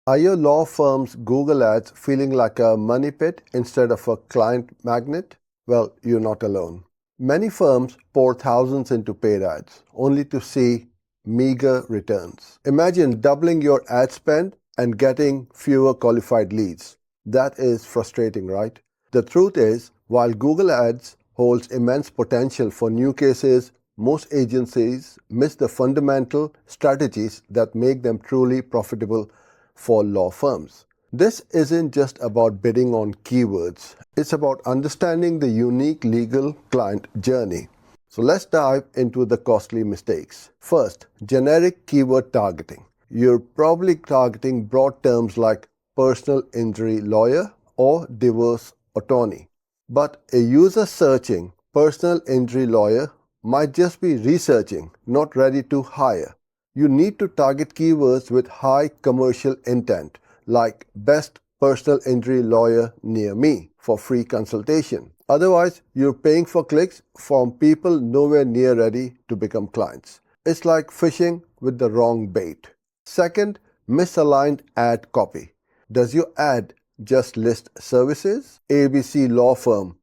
Are your law firm's Google ads feeling like a money pit instead of a client magnet? Well, you're not alone. Many firms pour thousands into paid ads, only to see meager returns. Imagine doubling your ad spend and getting fewer qualified leads. That is frustrating, right? The truth is, while Google Ads holds immense potential for new cases, most agencies miss the fundamental strategies that make them truly profitable for law firms. This isn't just about bidding on keywords, it's about understanding the unique legal client journey. So let's dive into the costly mistakes. First, generic keyword targeting. You're probably targeting broad terms like personal injury lawyer or divorce attorney. But a user searching personal injury lawyer might just be researching, not ready to hire. You need to target keywords with high commercial intent, like best personal injury lawyer near me for free consultation. Otherwise, you're paying for clicks from people nowhere near ready to become clients. It's like fishing with the wrong bait. Second, misaligned ad copy. Does your ad just list services? ABC law firm,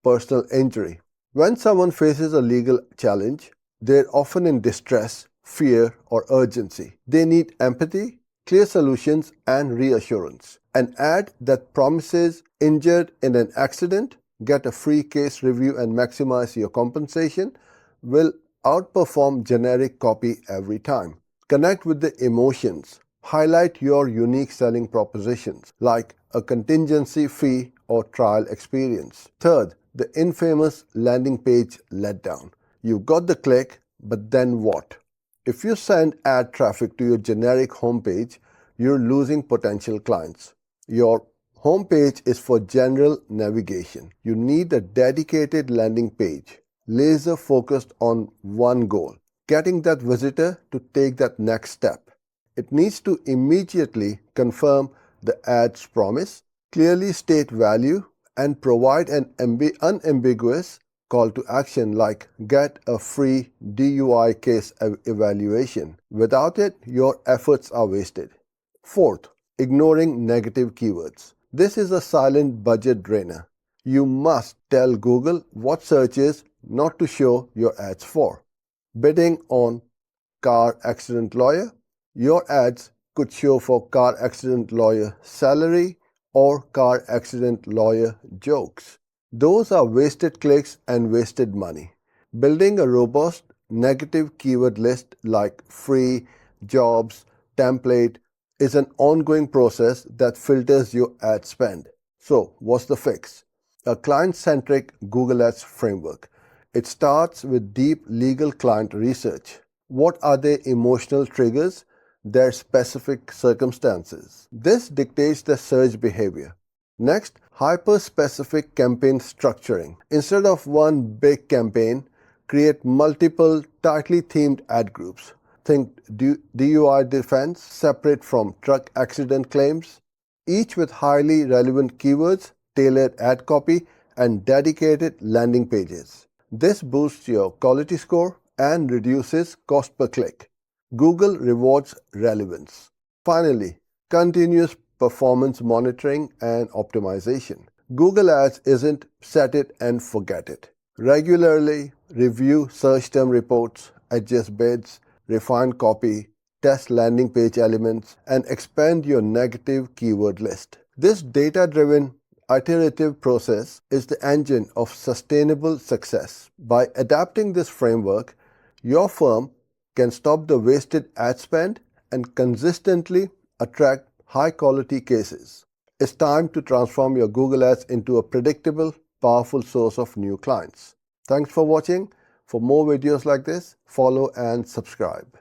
personal injury. When someone faces a legal challenge, they're often in distress, fear, or urgency. They need empathy, clear solutions, and reassurance. An ad that promises injured in an accident, get a free case review, and maximize your compensation will outperform generic copy every time. Connect with the emotions. Highlight your unique selling propositions like a contingency fee or trial experience. Third, the infamous landing page letdown. You got the click, but then what? If you send ad traffic to your generic homepage, you're losing potential clients. Your homepage is for general navigation. You need a dedicated landing page, laser focused on one goal, getting that visitor to take that next step. It needs to immediately confirm the ad's promise, clearly state value, and provide an unambiguous call to action like get a free DUI case evaluation. Without it, your efforts are wasted. Fourth, ignoring negative keywords. This is a silent budget drainer. You must tell Google what searches not to show your ads for. Bidding on car accident lawyer. Your ads could show for car accident lawyer salary or car accident lawyer jokes. Those are wasted clicks and wasted money. Building a robust negative keyword list like free, jobs, template is an ongoing process that filters your ad spend. So, what's the fix? A client-centric Google Ads framework. It starts with deep legal client research. What are their emotional triggers? Their specific circumstances. This dictates the search behavior. Next, hyper-specific campaign structuring. Instead of one big campaign, create multiple tightly themed ad groups. Think DUI defense separate from truck accident claims, each with highly relevant keywords, tailored ad copy, and dedicated landing pages. This boosts your quality score and reduces cost per click. Google rewards relevance. Finally, continuous performance monitoring and optimization. Google Ads isn't set it and forget it. Regularly review search term reports, adjust bids, refine copy, test landing page elements, and expand your negative keyword list. This data-driven iterative process is the engine of sustainable success. By adapting this framework, your firm can stop the wasted ad spend and consistently attract high-quality cases. It's time to transform your Google Ads into a predictable, powerful source of new clients. Thanks for watching. For more videos like this, follow and subscribe.